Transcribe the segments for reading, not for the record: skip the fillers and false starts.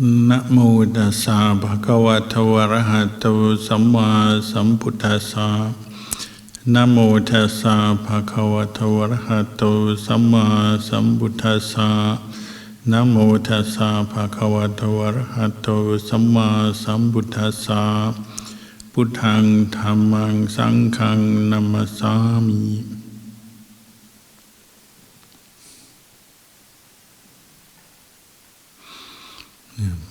นะโมตัสสะภะคะวะโตอะระหะโตสัมมาสัมพุทธัสสะนะโมตัสสะภะคะวะโตอะระหะโตสัมมาสัมพุทธัสสะนะโมตัสสะภะคะวะโตอะระหะโตสัมมาสัมพุทธัสสะพุทธังธัมมังสังฆังนัมมัสสามิ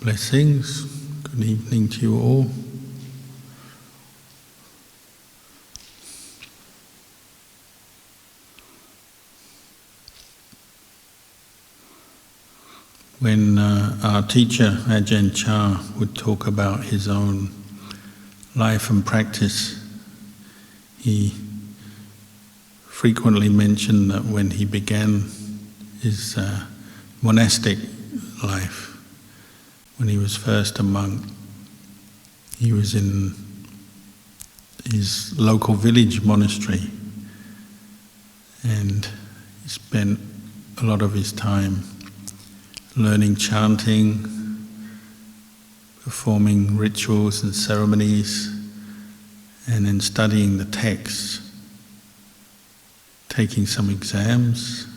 Blessings. Good evening to you all. When our teacher Ajahn Chah would talk about his own life and practice, he frequently mentioned that when he began his monastic life, when he was first a monk, he was in his local village monastery, and he spent a lot of his time learning chanting, performing rituals and ceremonies, and then studying the texts, taking some exams,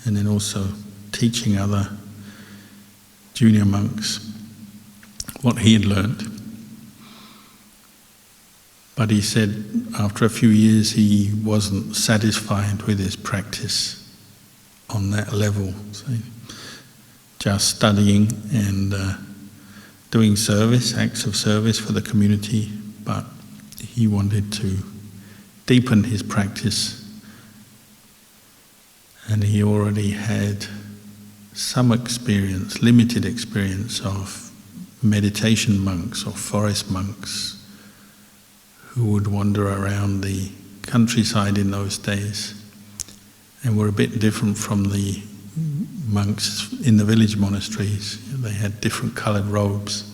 and then also teaching other junior monks what he had learned. But he said after a few years he wasn't satisfied with his practice on that level. So just studying and doing service, acts of service for the community, but he wanted to deepen his practice. And he already had some experience, limited experience of meditation monks or forest monks who would wander around the countryside in those days and were a bit different from the monks in the village monasteries. They had different coloured robes.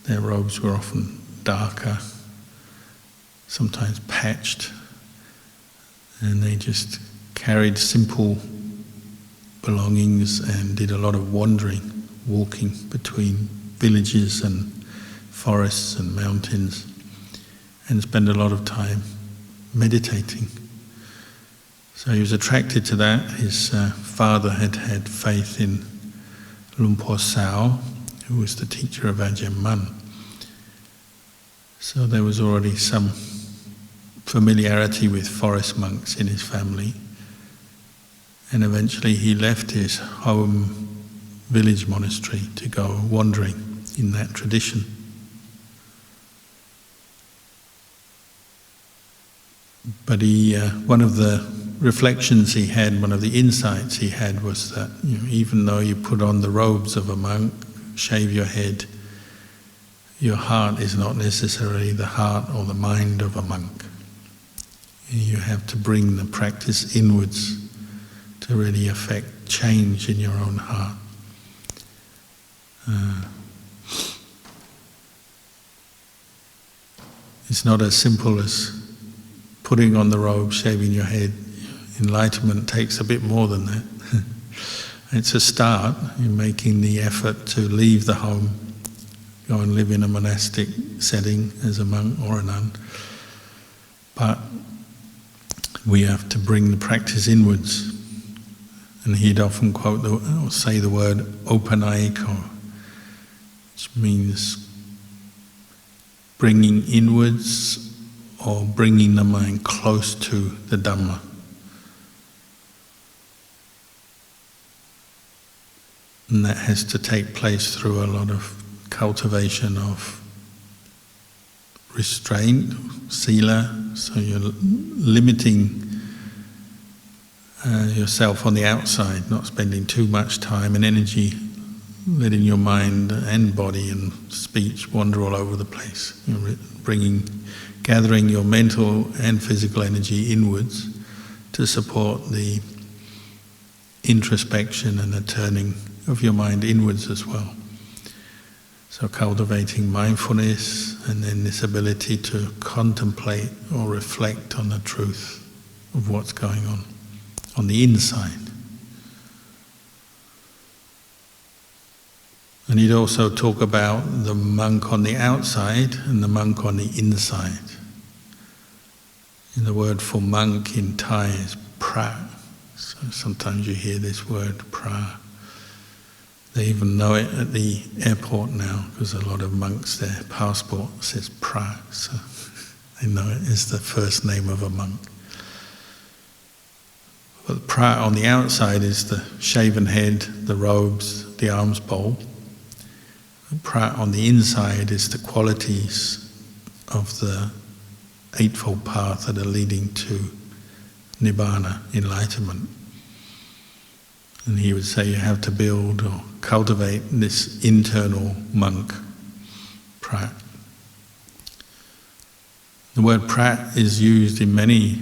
Their robes were often darker, sometimes patched, and they just carried simple belongings and did a lot of wandering, walking between villages and forests and mountains, and spent a lot of time meditating. So he was attracted to that. His father had had faith in Lumpur Sao, who was the teacher of Ajahn Mun. So there was already some familiarity with forest monks in his family. And eventually he left his home village monastery to go wandering in that tradition. But one of the reflections he had, one of the insights he had was that even though you put on the robes of a monk, shave your head, your heart is not necessarily the heart or the mind of a monk. You have to bring the practice inwards to really affect change in your own heart. It's not as simple as putting on the robe, shaving your head. Enlightenment takes a bit more than that. It's a start in making the effort to leave the home, go and live in a monastic setting as a monk or a nun. But we have to bring the practice inwards. And he'd often quote or say the word opanayiko, which means bringing inwards or bringing the mind close to the Dhamma. And that has to take place through a lot of cultivation of restraint, sila, so you're limiting yourself on the outside, not spending too much time and energy letting your mind and body and speech wander all over the place. Gathering your mental and physical energy inwards to support the introspection and the turning of your mind inwards as well. So cultivating mindfulness and then this ability to contemplate or reflect on the truth of what's going on the inside. And he'd also talk about the monk on the outside and the monk on the inside. And the word for monk in Thai is pra. So sometimes you hear this word, pra. They even know it at the airport now, because a lot of monks, their passport says pra, so they know it is the first name of a monk. But pra on the outside is the shaven head, the robes, the alms bowl. Pra on the inside is the qualities of the Eightfold Path that are leading to Nibbana, enlightenment. And he would say you have to build or cultivate this internal monk, prat. The word prat is used in many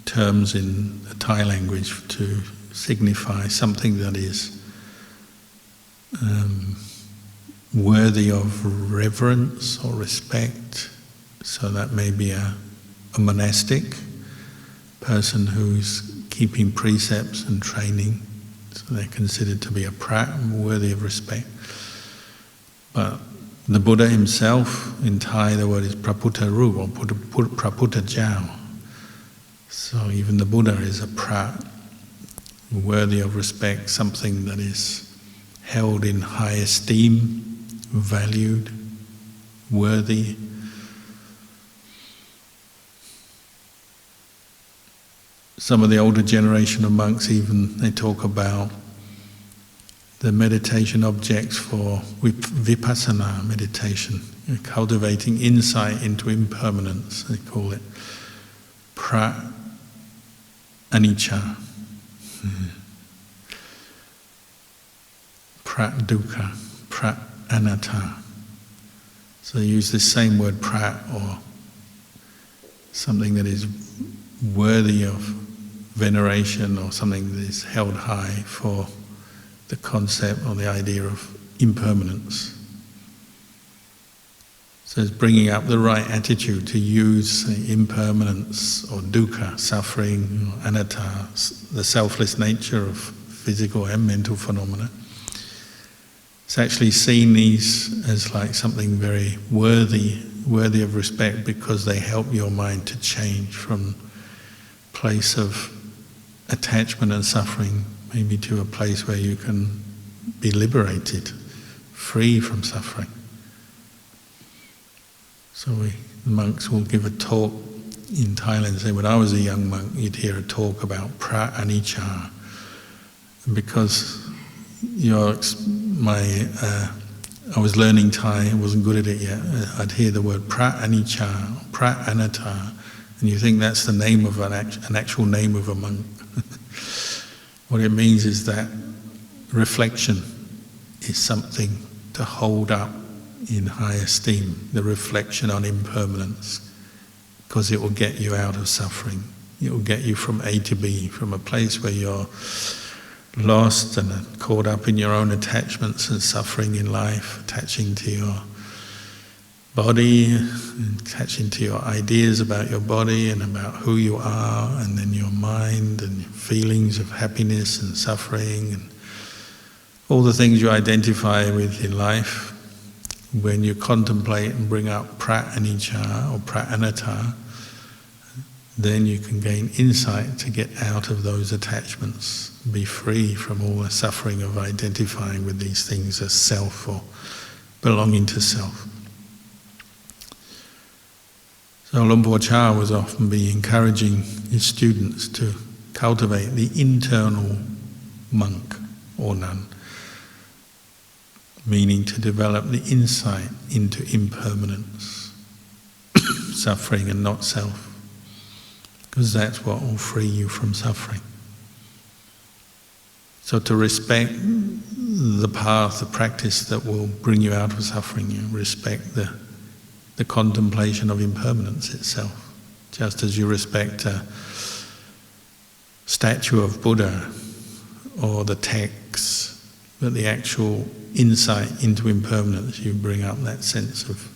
terms in the Thai language to signify something that is worthy of reverence or respect. So that may be a monastic person who's keeping precepts and training. So they're considered to be a prat, worthy of respect. But the Buddha himself, in Thai the word is Praputa Ru, or Praputa Jao. So even the Buddha is a prat, worthy of respect, something that is held in high esteem, valued, worthy. Some of the older generation of monks even, they talk about the meditation objects for vipassana meditation, cultivating insight into impermanence, they call it prat anicca, prat dukkha, prat anatta. So they use this same word prat, or something that is worthy of veneration or something that is held high for the concept or the idea of impermanence. So it's bringing up the right attitude to use impermanence or dukkha, suffering, or anatta, the selfless nature of physical and mental phenomena. It's actually seen these as like something very worthy of respect, because they help your mind to change from a place of attachment and suffering, maybe to a place where you can be liberated, free from suffering. So the monks will give a talk in Thailand. Say, when I was a young monk, you'd hear a talk about prat anicca. And because I was learning Thai, I wasn't good at it yet, I'd hear the word prat anicca, prat anatta, and you think that's the name of an actual name of a monk. What it means is that reflection is something to hold up in high esteem, the reflection on impermanence, because it will get you out of suffering. It will get you from A to B, from a place where you're lost and caught up in your own attachments and suffering in life, attaching to your body, attaching to your ideas about your body and about who you are, and then your mind and your feelings of happiness and suffering and all the things you identify with in life. When you contemplate and bring up prat anicca or prat anatta, then you can gain insight to get out of those attachments, be free from all the suffering of identifying with these things as self or belonging to self. So Luang Por Chah was often encouraging his students to cultivate the internal monk or nun, meaning to develop the insight into impermanence, suffering and not self, because that's what will free you from suffering. So to respect the path, the practice that will bring you out of suffering, you respect the contemplation of impermanence itself, just as you respect a statue of Buddha or the text, but the actual insight into impermanence, you bring up that sense of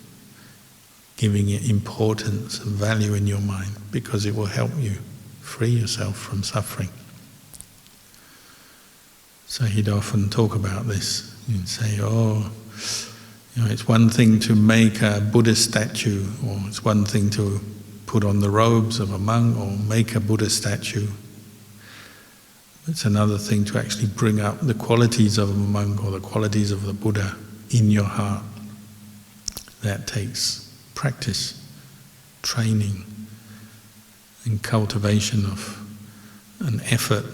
giving it importance and value in your mind, because it will help you free yourself from suffering. So he'd often talk about this. He'd say, it's one thing to make a Buddha statue, or it's one thing to put on the robes of a monk or make a Buddha statue. It's another thing to actually bring up the qualities of a monk or the qualities of the Buddha in your heart. That takes practice, training, and cultivation of an effort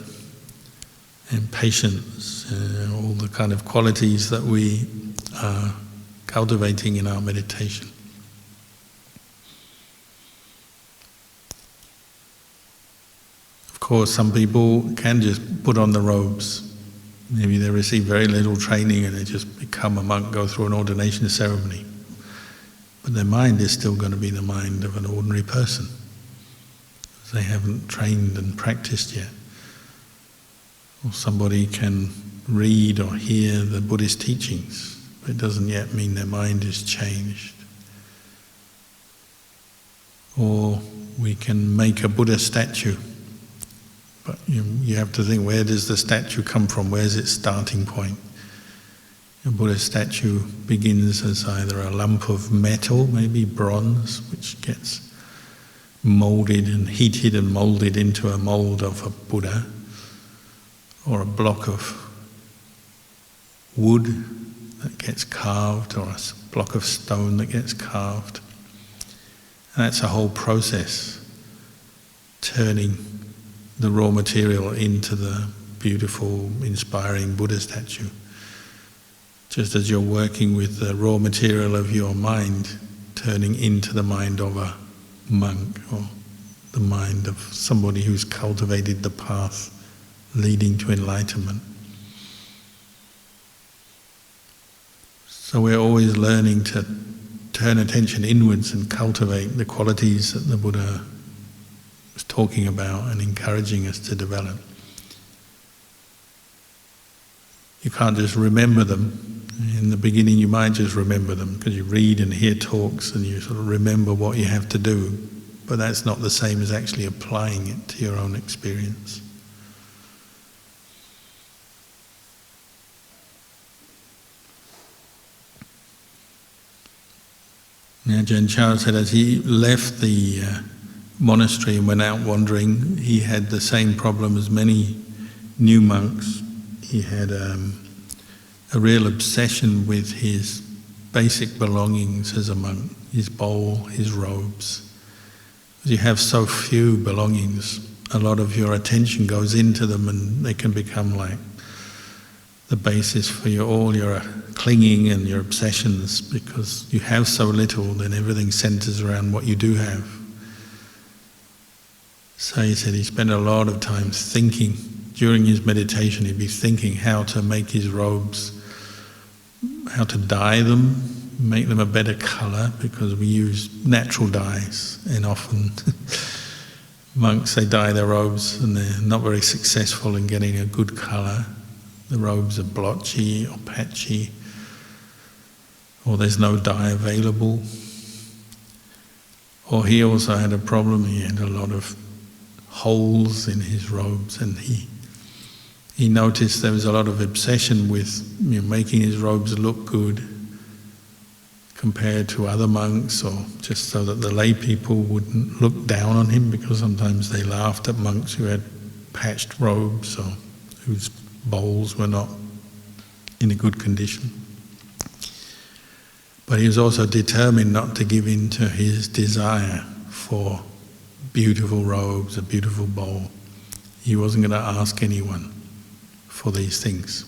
and patience, all the kind of qualities that we are cultivating in our meditation. Of course, some people can just put on the robes. Maybe they receive very little training and they just become a monk, go through an ordination ceremony. But their mind is still going to be the mind of an ordinary person. They haven't trained and practiced yet. Or somebody can read or hear the Buddhist teachings, but it doesn't yet mean their mind is changed. Or we can make a Buddha statue, but you have to think, where does the statue come from? Where's its starting point? A Buddha statue begins as either a lump of metal, maybe bronze, which gets molded and heated and molded into a mold of a Buddha, or a block of wood that gets carved, or a block of stone that gets carved. And that's a whole process, turning the raw material into the beautiful, inspiring Buddha statue. Just as you're working with the raw material of your mind, turning into the mind of a monk, or the mind of somebody who's cultivated the path leading to enlightenment. So we're always learning to turn attention inwards and cultivate the qualities that the Buddha was talking about and encouraging us to develop. You can't just remember them. In the beginning you might just remember them because you read and hear talks and you sort of remember what you have to do, but that's not the same as actually applying it to your own experience. Ajahn Chah said as he left the monastery and went out wandering, he had the same problem as many new monks. He had a real obsession with his basic belongings as a monk, his bowl, his robes. Because you have so few belongings, a lot of your attention goes into them and they can become like the basis for all your clinging and your obsessions. Because you have so little, then everything centers around what you do have. So he said he spent a lot of time thinking. During his meditation he'd be thinking how to make his robes, how to dye them, make them a better colour, because we use natural dyes, and often monks, they dye their robes and they're not very successful in getting a good colour. The robes are blotchy or patchy, or there's no dye available. Or he also had a problem, he had a lot of holes in his robes, and he noticed there was a lot of obsession with making his robes look good compared to other monks, or just so that the lay people wouldn't look down on him, because sometimes they laughed at monks who had patched robes or whose bowls were not in a good condition. But he was also determined not to give in to his desire for beautiful robes, a beautiful bowl. He wasn't going to ask anyone for these things.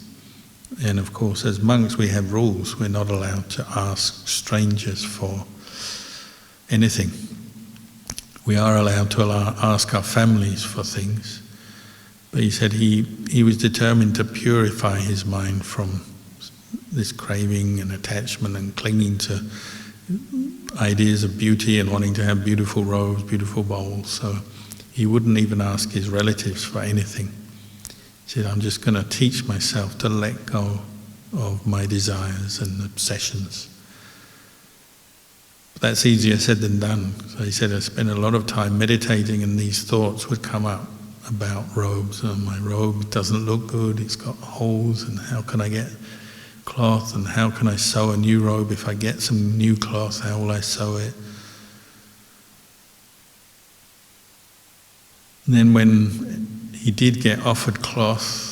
And of course, as monks we have rules. We're not allowed to ask strangers for anything. We are allowed to ask our families for things. But he said he was determined to purify his mind from this craving and attachment and clinging to ideas of beauty and wanting to have beautiful robes, beautiful bowls. So he wouldn't even ask his relatives for anything. He said, I'm just going to teach myself to let go of my desires and obsessions. But that's easier said than done. So he said, I spent a lot of time meditating and these thoughts would come up about robes. Oh, my robe doesn't look good, it's got holes, and how can I get cloth, and how can I sew a new robe? If I get some new cloth, how will I sew it? And then when he did get offered cloth,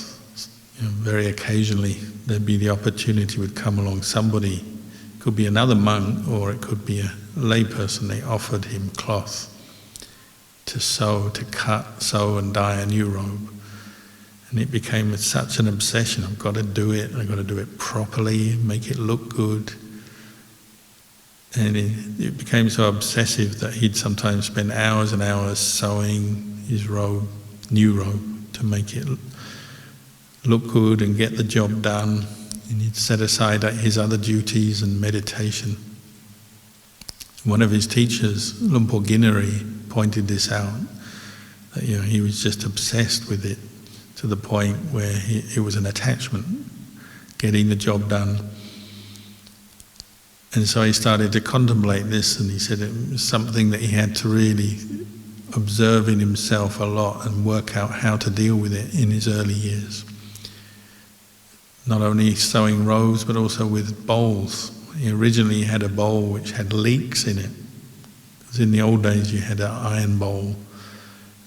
very occasionally there'd be the opportunity would come along somebody, it could be another monk or it could be a layperson, they offered him cloth to sew, to cut, sew and dye a new robe. And it became such an obsession. I've got to do it, I've got to do it properly, make it look good. And it became so obsessive that he'd sometimes spend hours and hours sewing his robe, new robe, to make it look good and get the job done. And he'd set aside his other duties and meditation. One of his teachers, Lumpur Ginari, pointed this out, that he was just obsessed with it to the point where it was an attachment, getting the job done. And so he started to contemplate this, and he said it was something that he had to really observe in himself a lot and work out how to deal with it in his early years. Not only sewing robes, but also with bowls. He originally had a bowl which had leaks in it. Because in the old days you had an iron bowl,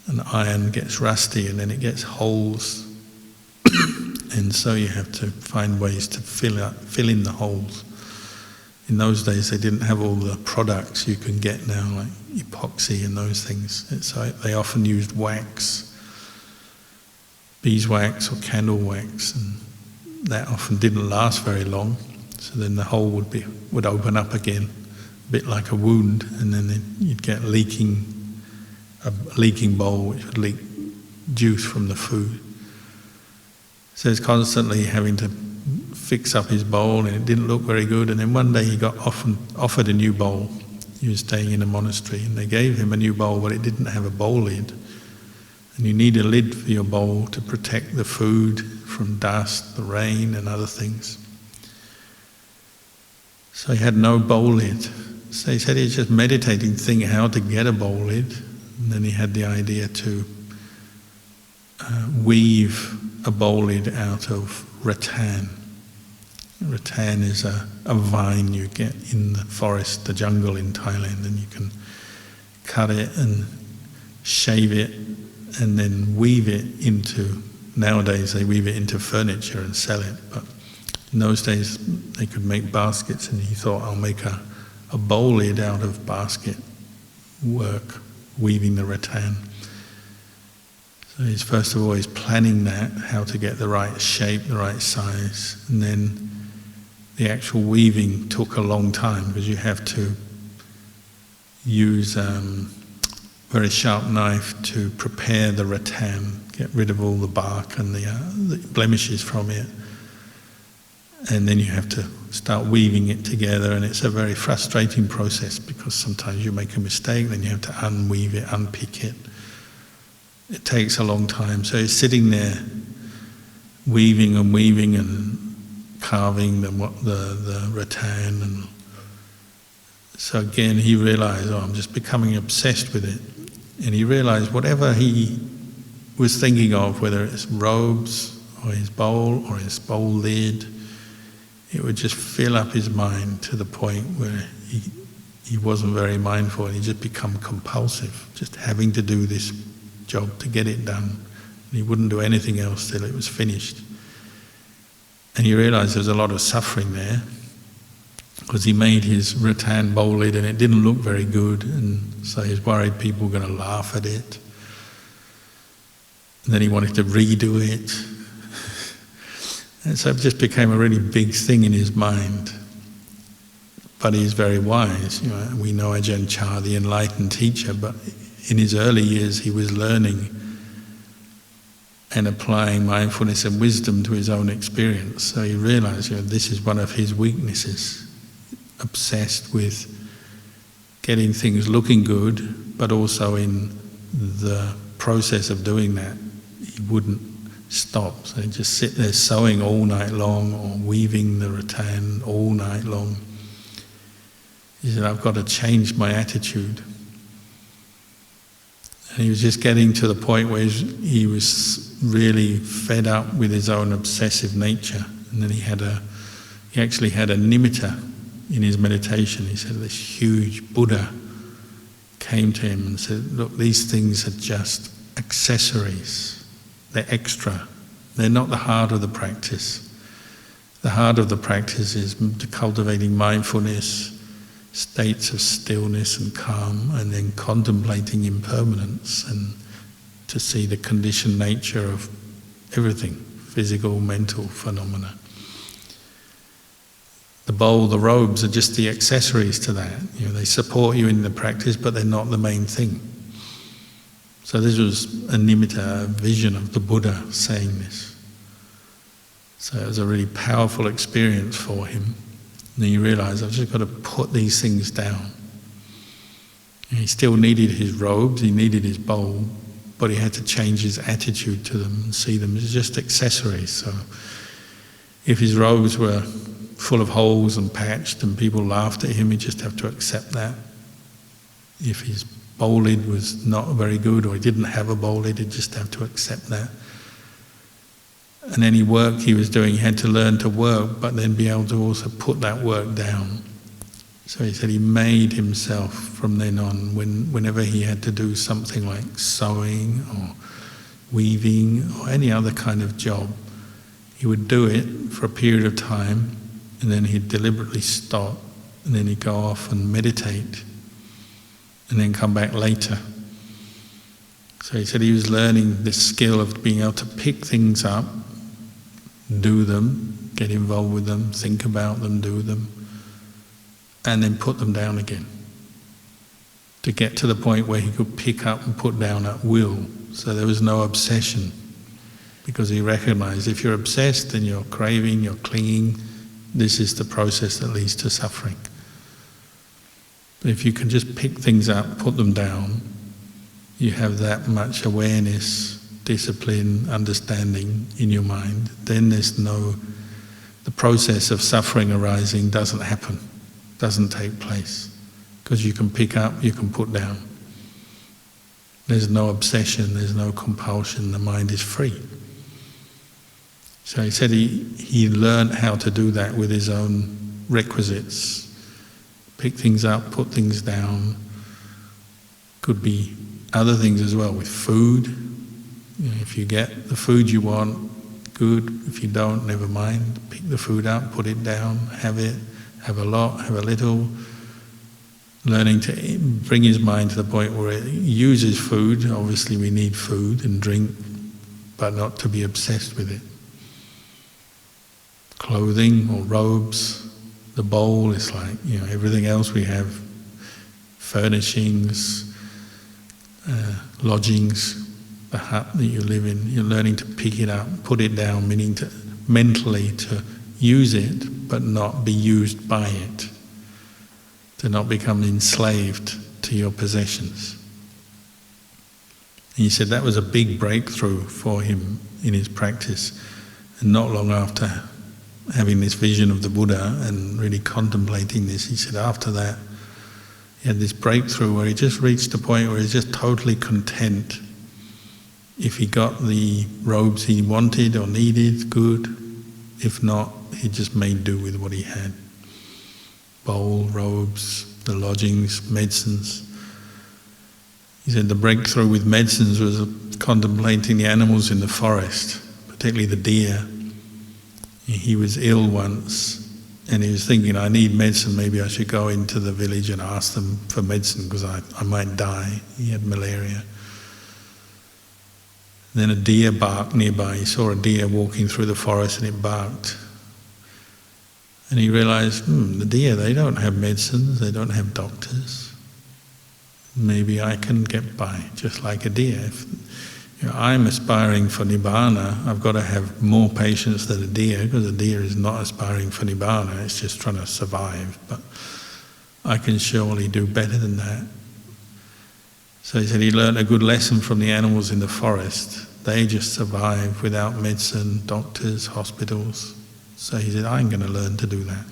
and iron gets rusty and then it gets holes. And so you have to find ways to fill in the holes. In those days they didn't have all the products you can get now, like epoxy and those things. So they often used wax, beeswax or candle wax, and that often didn't last very long. So then the hole would open up again, a bit like a wound, and then you'd get a leaking bowl which would leak juice from the food. So he's constantly having to fix up his bowl, and it didn't look very good. And then one day he got offered a new bowl. He was staying in a monastery, and they gave him a new bowl, but it didn't have a bowl lid. And you need a lid for your bowl to protect the food from dust, the rain and other things. So he had no bowl lid. So he said he was just meditating, thinking how to get a bowl lid. And then he had the idea to weave a bowl lid out of rattan. Rattan is a vine you get in the forest, the jungle in Thailand, and you can cut it and shave it and then weave it into, nowadays they weave it into furniture and sell it, but in those days they could make baskets, and he thought, I'll make a bowl lid out of basket work, weaving the rattan. So he's first of all planning that, how to get the right shape, the right size, and then the actual weaving took a long time because you have to use very sharp knife to prepare the rattan, get rid of all the bark and the blemishes from it. And then you have to start weaving it together, and it's a very frustrating process because sometimes you make a mistake, then you have to unweave it, unpick it. It takes a long time. So he's sitting there weaving and carving the rattan, and so again he realised, I'm just becoming obsessed with it. And he realised whatever he was thinking of, whether it's robes or his bowl or his bowl lid, it would just fill up his mind to the point where he wasn't very mindful, and he just become compulsive, just having to do this job to get it done. And he wouldn't do anything else till it was finished. And he realised there was a lot of suffering there, because he made his rattan bowl lid and it didn't look very good, and so he was worried people were going to laugh at it. And then he wanted to redo it. And so it just became a really big thing in his mind. But he's very wise. We know Ajahn Chah, the enlightened teacher, but in his early years he was learning and applying mindfulness and wisdom to his own experience. So he realised, this is one of his weaknesses. Obsessed with getting things looking good, but also in the process of doing that, he wouldn't stop. So he'd just sit there sewing all night long or weaving the rattan all night long. He said, I've got to change my attitude. And he was just getting to the point where he was really fed up with his own obsessive nature. And then he actually had a nimitta in his meditation. He said this huge Buddha came to him and said, look, these things are just accessories. They're extra. They're not the heart of the practice. The heart of the practice is cultivating mindfulness, states of stillness and calm, and then contemplating impermanence and to see the conditioned nature of everything, physical, mental phenomena. The bowl, the robes are just the accessories to that. They support you in the practice, but they're not the main thing. So this was a nimitta, a vision of the Buddha saying this. So it was a really powerful experience for him. And then he realized, I've just got to put these things down. And he still needed his robes, he needed his bowl, but he had to change his attitude to them and see them as just accessories. So if his robes were full of holes and patched and people laughed at him, he'd just have to accept that. If his bowl lid was not very good or he didn't have a bowl lid, he'd just have to accept that. And any work he was doing, he had to learn to work, but then be able to also put that work down. So he said he made himself from then on, whenever he had to do something like sewing or weaving or any other kind of job, he would do it for a period of time, and then he'd deliberately stop, and then he'd go off and meditate, and then come back later. So he said he was learning this skill of being able to pick things up, do them, get involved with them, think about them, do them, and then put them down again. To get to the point where he could pick up and put down at will. So there was no obsession. Because he recognized if you're obsessed and you're craving, you're clinging, this is the process that leads to suffering. But if you can just pick things up, put them down, you have that much awareness, discipline, understanding in your mind, then the process of suffering arising doesn't happen, doesn't take place. Because you can pick up, you can put down. There's no obsession, there's no compulsion, the mind is free. So he said he learned how to do that with his own requisites. Pick things up, put things down. Could be other things as well, with food. If you get the food you want, good. If you don't, never mind. Pick the food up, put it down, have it, have a lot, have a little. Learning to bring his mind to the point where it uses food. Obviously we need food and drink, but not to be obsessed with it. Clothing or robes, the bowl is like, everything else we have, furnishings, lodgings, the hut that you live in, you're learning to pick it up, put it down, meaning to mentally to use it, but not be used by it, to not become enslaved to your possessions. And he said that was a big breakthrough for him in his practice, and not long after having this vision of the Buddha and really contemplating this, he said after that he had this breakthrough where he just reached a point where he's just totally content. If he got the robes he wanted or needed, good. If not, he just made do with what he had. Bowl, robes, the lodgings, medicines. He said the breakthrough with medicines was contemplating the animals in the forest, particularly the deer. He was ill once and he was thinking, I need medicine, maybe I should go into the village and ask them for medicine because I might die. He had malaria. Then a deer barked nearby. He saw a deer walking through the forest and it barked. And he realized, the deer, they don't have medicines, they don't have doctors. Maybe I can get by just like a deer. If I'm aspiring for Nibbana, I've got to have more patience than a deer, because a deer is not aspiring for Nibbana, it's just trying to survive. But I can surely do better than that. So he said he learned a good lesson from the animals in the forest. They just survive without medicine, doctors, hospitals. So he said, I'm going to learn to do that.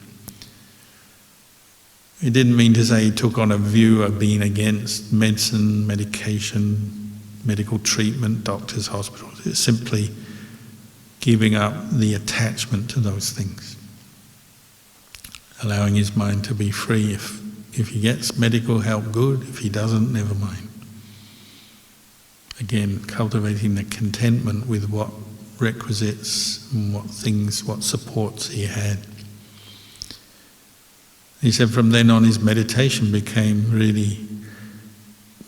He didn't mean to say he took on a view of being against medicine, medication, medical treatment, doctors, hospitals. It's simply giving up the attachment to those things. Allowing his mind to be free. If he gets medical help, good. If he doesn't, never mind. Again, cultivating the contentment with what requisites and what supports he had. He said from then on his meditation became really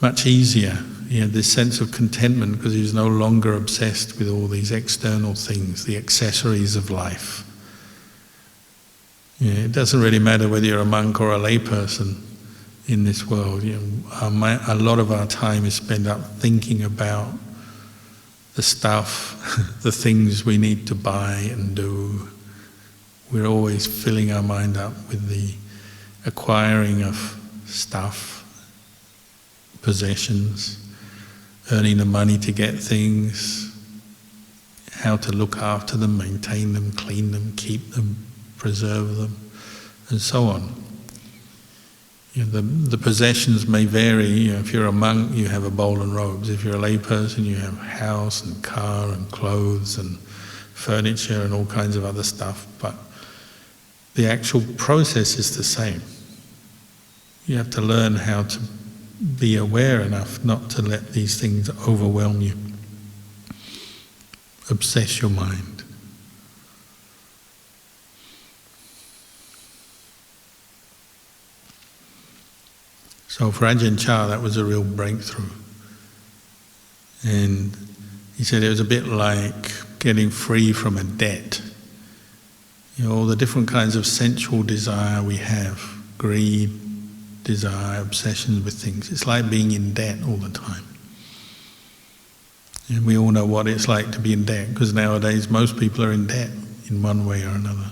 much easier. He had this sense of contentment because he was no longer obsessed with all these external things, the accessories of life. It doesn't really matter whether you're a monk or a layperson in this world. A lot of our time is spent up thinking about the stuff, the things we need to buy and do. We're always filling our mind up with the acquiring of stuff, possessions, earning the money to get things, how to look after them, maintain them, clean them, keep them, preserve them, and so on. The possessions may vary. If you're a monk, you have a bowl and robes. If you're a layperson, you have house and car and clothes and furniture and all kinds of other stuff. But the actual process is the same. You have to learn how to be aware enough not to let these things overwhelm you, obsess your mind. So for Ajahn Chah, that was a real breakthrough. And he said it was a bit like getting free from a debt. All the different kinds of sensual desire we have, greed, desire, obsessions with things. It's like being in debt all the time. And we all know what it's like to be in debt, because nowadays most people are in debt in one way or another.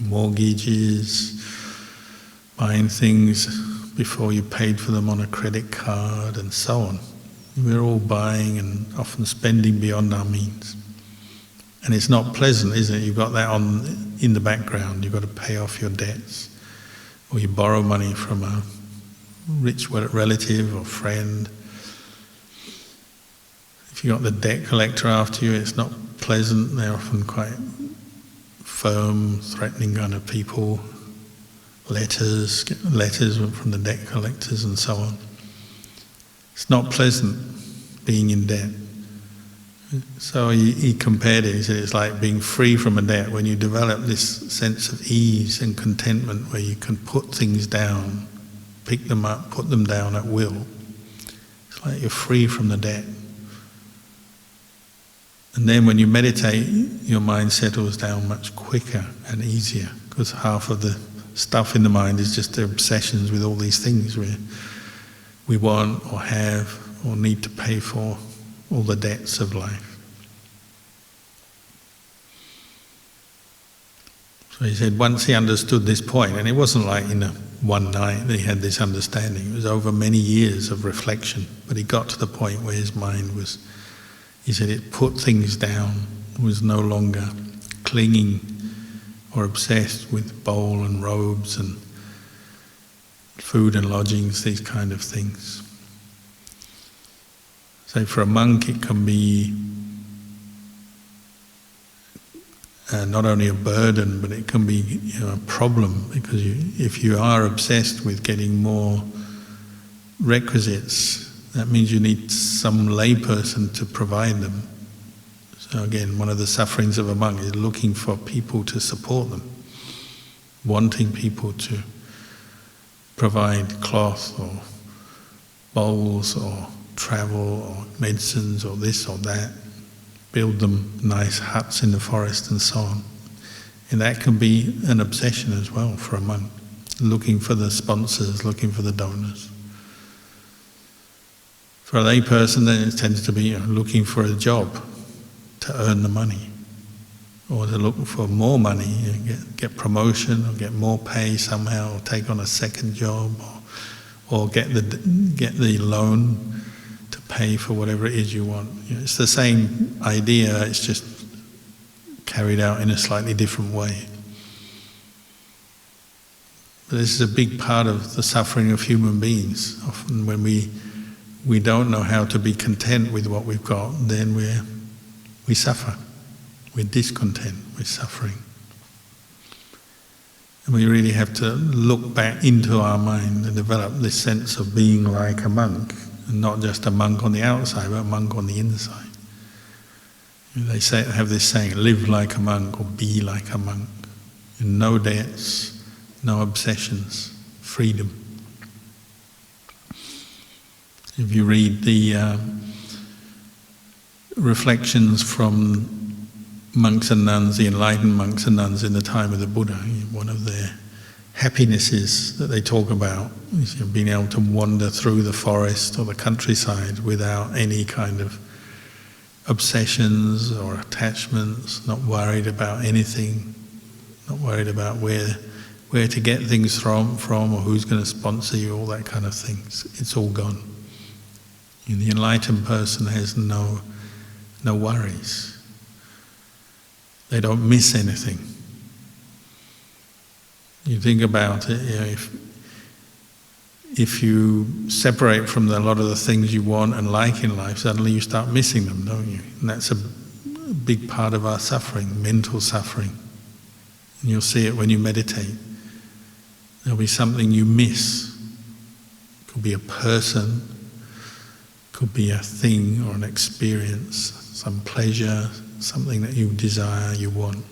Mortgages, buying things before you paid for them on a credit card, and so on. We're all buying and often spending beyond our means. And it's not pleasant, is it? You've got that on in the background. You've got to pay off your debts. Or you borrow money from a rich relative or friend. If you've got the debt collector after you, it's not pleasant. They're often quite firm, threatening kind of people. Letters from the debt collectors and so on. It's not pleasant being in debt. So he compared it. He said it's like being free from a debt. When you develop this sense of ease and contentment where you can put things down, pick them up, put them down at will, it's like you're free from the debt. And then when you meditate, your mind settles down much quicker and easier, because half of the stuff in the mind is just the obsessions with all these things we want or have or need to pay for, all the debts of life. So he said once he understood this point, and it wasn't like in one night that he had this understanding, it was over many years of reflection, but he got to the point where his mind was, he said it put things down, was no longer clinging or obsessed with bowl and robes and food and lodgings, these kind of things. So for a monk it can be not only a burden, but it can be a problem, because if you are obsessed with getting more requisites, that means you need some layperson to provide them. So again, one of the sufferings of a monk is looking for people to support them, wanting people to provide cloth or bowls or travel or medicines or this or that, build them nice huts in the forest and so on. And that can be an obsession as well for a monk, looking for the sponsors, looking for the donors. For a lay person, then it tends to be looking for a job to earn the money, or to look for more money, get promotion or get more pay somehow, or take on a second job, or get the loan to pay for whatever it is you want. It's the same idea, it's just carried out in a slightly different way. But this is a big part of the suffering of human beings. Often when we we don't know how to be content with what we've got, then we suffer. We're discontent, we're suffering. And we really have to look back into our mind and develop this sense of being like a monk, and not just a monk on the outside, but a monk on the inside. They have this saying, live like a monk or be like a monk. No debts, no obsessions, freedom. If you read the reflections from monks and nuns, the enlightened monks and nuns in the time of the Buddha, one of their happinesses that they talk about is being able to wander through the forest or the countryside without any kind of obsessions or attachments, not worried about anything, not worried about where to get things from or who's going to sponsor you, all that kind of things. It's all gone. And the enlightened person has no worries. They don't miss anything. You think about it, if you separate from a lot of the things you want and like in life, suddenly you start missing them, don't you? And that's a big part of our suffering, mental suffering. And you'll see it when you meditate. There'll be something you miss. It could be a person, could be a thing or an experience, some pleasure, something that you desire, you want.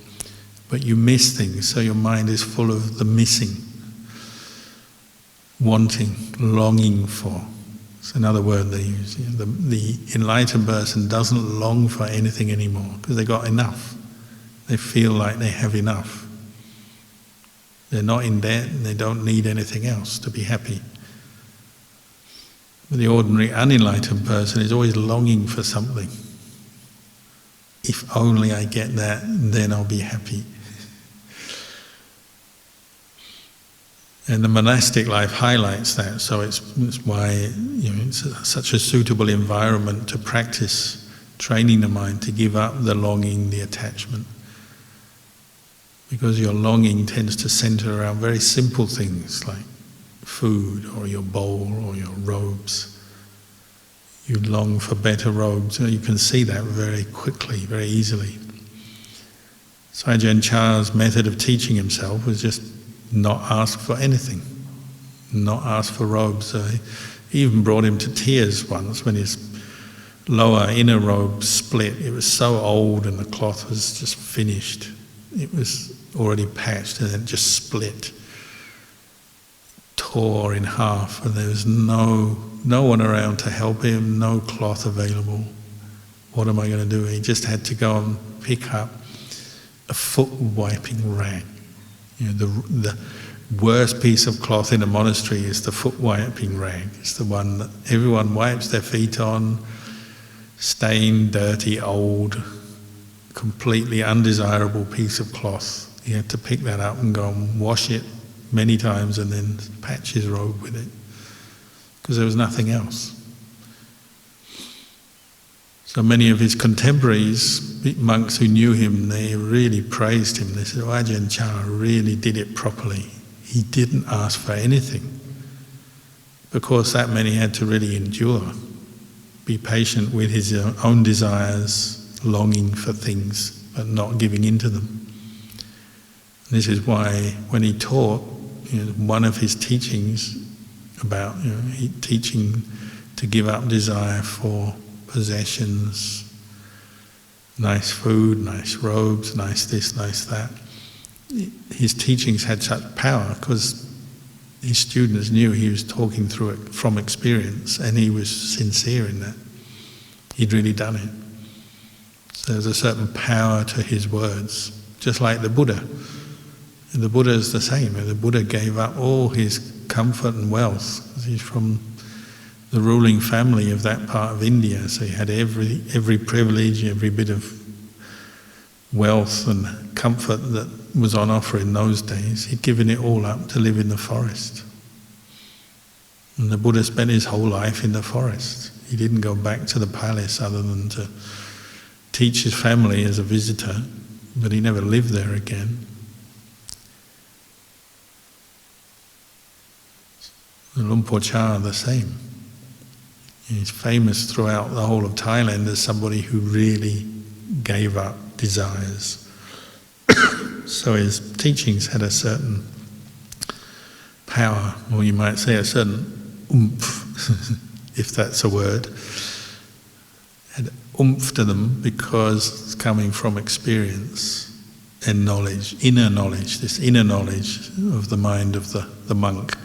But you miss things, so your mind is full of the missing. Wanting, longing for. It's another word they use. The enlightened person doesn't long for anything anymore because they got enough. They feel like they have enough. They're not in debt and they don't need anything else to be happy. But the ordinary unenlightened person is always longing for something. If only I get that, then I'll be happy. And the monastic life highlights that, so it's why it's such a suitable environment to practice training the mind to give up the longing, the attachment. Because your longing tends to center around very simple things like food or your bowl or your robes. You long for better robes, you can see that very quickly, very easily. So Ajahn Chah's method of teaching himself was just not ask for anything, not ask for robes. He even brought him to tears once when his lower inner robe split. It was so old and the cloth was just finished. It was already patched and it just split, tore in half, and there was no one around to help him, no cloth available. What am I going to do? He just had to go and pick up a foot wiping rag. The worst piece of cloth in a monastery is the foot wiping rag. It's the one that everyone wipes their feet on, stained, dirty, old, completely undesirable piece of cloth. He had to pick that up and go and wash it many times and then patch his robe with it, because there was nothing else. So many of his contemporaries, monks who knew him, they really praised him. They said, oh, Ajahn Chah really did it properly. He didn't ask for anything. Because that meant he had to really endure, be patient with his own desires, longing for things, but not giving in to them. This is why when he taught, one of his teachings about teaching to give up desire for possessions, nice food, nice robes, nice this, nice that. His teachings had such power because his students knew he was talking through it from experience, and he was sincere in that. He'd really done it. So there's a certain power to his words, just like the Buddha. And the Buddha is the same. The Buddha gave up all his comfort and wealth. He's from the ruling family of that part of India, so he had every privilege, every bit of wealth and comfort that was on offer in those days. He'd given it all up to live in the forest. And the Buddha spent his whole life in the forest. He didn't go back to the palace other than to teach his family as a visitor, but he never lived there again. And Luang Por Chah the same. He's famous throughout the whole of Thailand as somebody who really gave up desires. So his teachings had a certain power, or you might say a certain oomph, if that's a word. Had oomph to them because it's coming from experience and knowledge, inner knowledge, this inner knowledge of the mind of the monk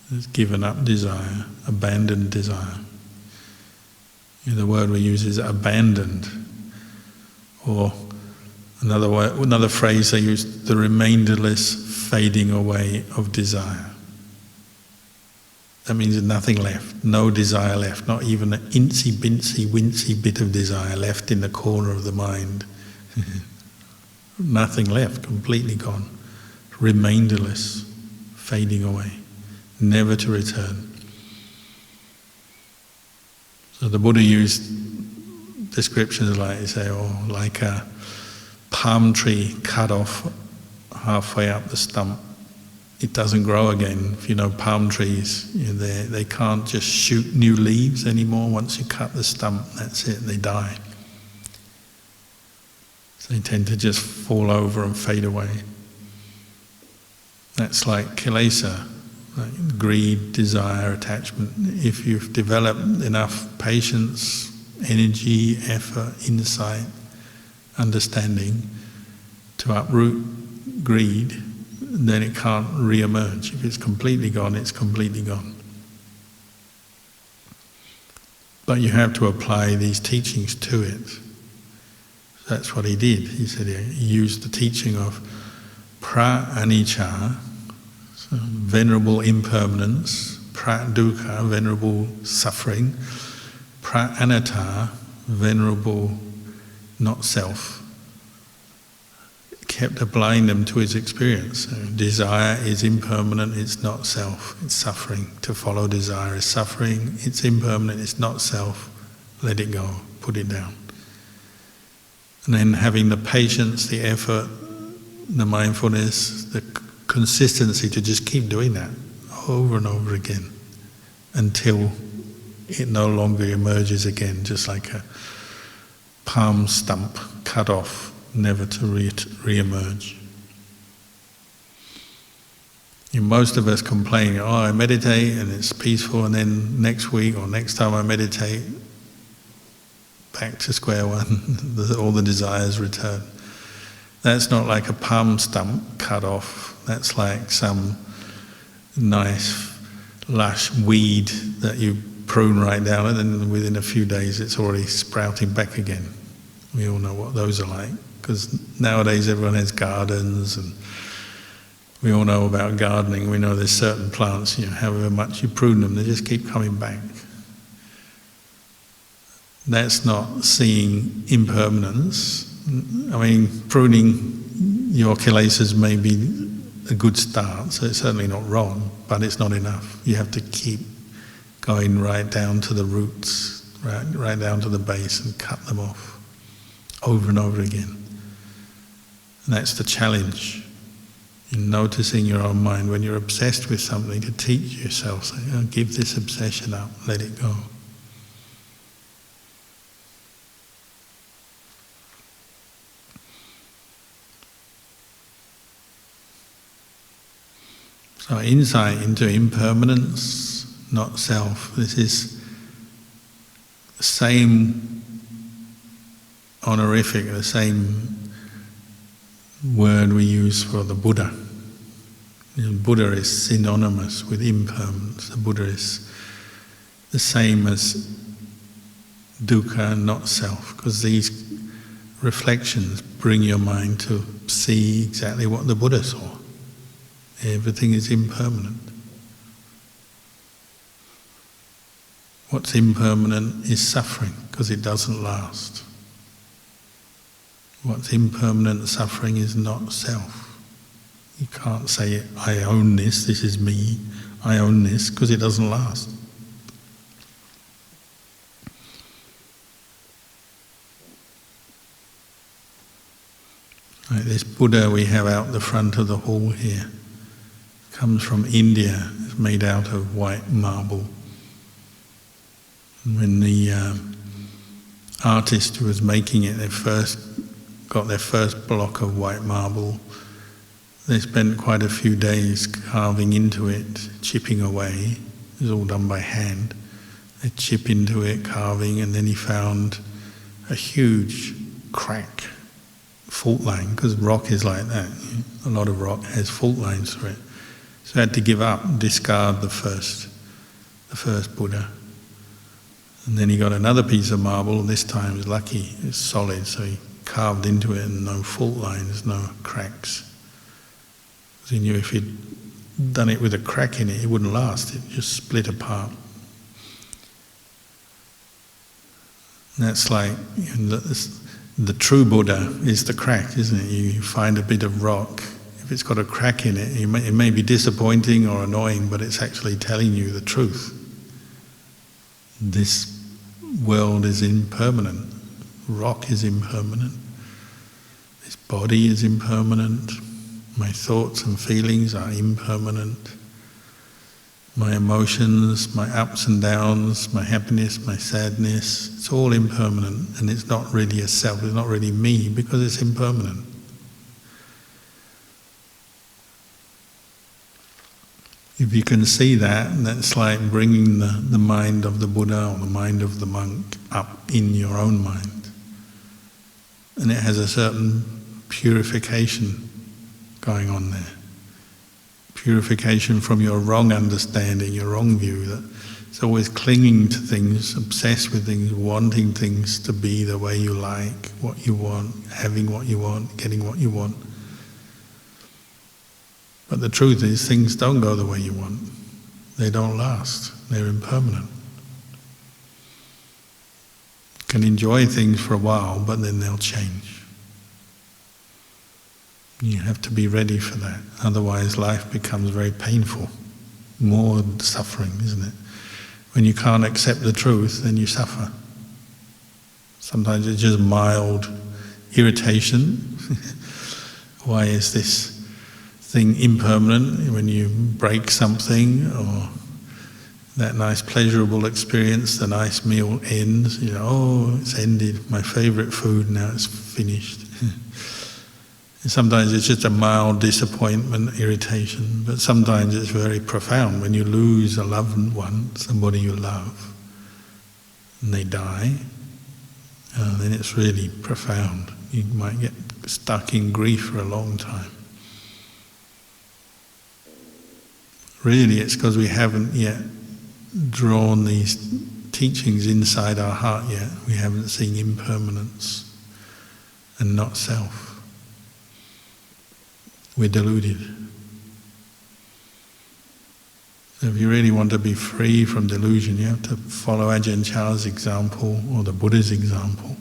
has given up desire, abandoned desire. The word we use is abandoned, or another phrase they use, the remainderless fading away of desire. That means there's nothing left, no desire left, not even an incy-bincy-wincy bit of desire left in the corner of the mind. Nothing left, completely gone. Remainderless, fading away, never to return. So the Buddha used descriptions like, like a palm tree cut off halfway up the stump. It doesn't grow again. If you know palm trees, they can't just shoot new leaves anymore. Once you cut the stump, that's it, they die. So they tend to just fall over and fade away. That's like kilesa, like greed, desire, attachment. If you've developed enough patience, energy, effort, insight, understanding to uproot greed, then it can't re-emerge. If it's completely gone, it's completely gone. But you have to apply these teachings to it. That's what he did. He said he used the teaching of pra-anicca, so venerable impermanence, pra-dukkha, venerable suffering, pra-anatta, venerable not self. Kept applying them to his experience. So desire is impermanent, it's not self, it's suffering. To follow desire is suffering, it's impermanent, it's not self. Let it go, put it down. And then having the patience, the effort, the mindfulness, the consistency to just keep doing that over and over again until it no longer emerges again, just like a palm stump cut off, never to re-emerge. Most of us complain, I meditate and it's peaceful, and then next week or next time I meditate, back to square one, all the desires return. That's not like a palm stump cut off, that's like some nice lush weed that you prune right down, and then within a few days it's already sprouting back again. We all know what those are like, because nowadays everyone has gardens, and we all know about gardening. We know there's certain plants, however much you prune them, they just keep coming back. That's not seeing impermanence. I mean, pruning your kilesas may be a good start, so it's certainly not wrong, but it's not enough. You have to keep going right down to the roots, right down to the base, and cut them off over and over again. And that's the challenge in noticing your own mind. When you're obsessed with something, to teach yourself, say, give this obsession up, let it go. So insight into impermanence, not self. This is the same honorific, the same word we use for the Buddha. Buddha is synonymous with impermanence. The Buddha is the same as dukkha, not self, because these reflections bring your mind to see exactly what the Buddha saw. Everything is impermanent. What's impermanent is suffering, because it doesn't last. What's impermanent suffering is not self. You can't say, I own this is me, I own this, because it doesn't last. Like this Buddha we have out the front of the hall here comes from India. It's made out of white marble. When the artist who was making it, they first got their first block of white marble. They spent quite a few days carving into it, chipping away. It was all done by hand. They chip into it, carving, and then he found a huge crack, fault line, because rock is like that. A lot of rock has fault lines through it. So he had to give up, discard the first Buddha. And then he got another piece of marble. This time he was lucky, it's solid, so he carved into it and no fault lines, no cracks. Because he knew if he'd done it with a crack in it, it wouldn't last, it just split apart. And that's like, the true Buddha is the crack, isn't it? You find a bit of rock, if it's got a crack in it, it may be disappointing or annoying, but it's actually telling you the truth. This world is impermanent. Rock is impermanent. This body is impermanent. My thoughts and feelings are impermanent. My emotions, my ups and downs, my happiness, my sadness, it's all impermanent, and it's not really a self, it's not really me, because it's impermanent. If you can see that, that's like bringing the mind of the Buddha or the mind of the monk up in your own mind. And it has a certain purification going on there. Purification from your wrong understanding, your wrong view, that it's always clinging to things, obsessed with things, wanting things to be the way you like, what you want, having what you want, getting what you want. But the truth is, things don't go the way you want. They don't last. They're impermanent. You can enjoy things for a while, but then they'll change. You have to be ready for that. Otherwise, life becomes very painful. More suffering, isn't it? When you can't accept the truth, then you suffer. Sometimes it's just mild irritation. Why is this thing impermanent? When you break something, or that nice pleasurable experience, the nice meal ends, oh, it's ended, my favourite food, now it's finished. And sometimes it's just a mild disappointment, irritation, but sometimes it's very profound. When you lose a loved one, somebody you love, and they die, then it's really profound. You might get stuck in grief for a long time. Really, it's because we haven't yet drawn these teachings inside our heart yet. We haven't seen impermanence and not self. We're deluded. So if you really want to be free from delusion, you have to follow Ajahn Chah's example or the Buddha's example.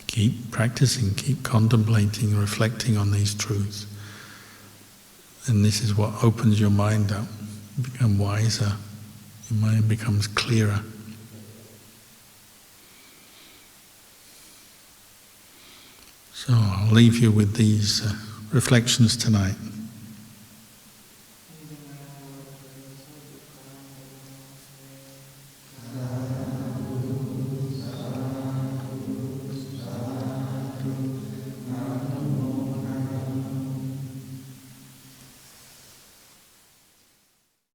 Keep practicing, keep contemplating, reflecting on these truths. And this is what opens your mind up. You become wiser. Your mind becomes clearer. So I'll leave you with these reflections tonight.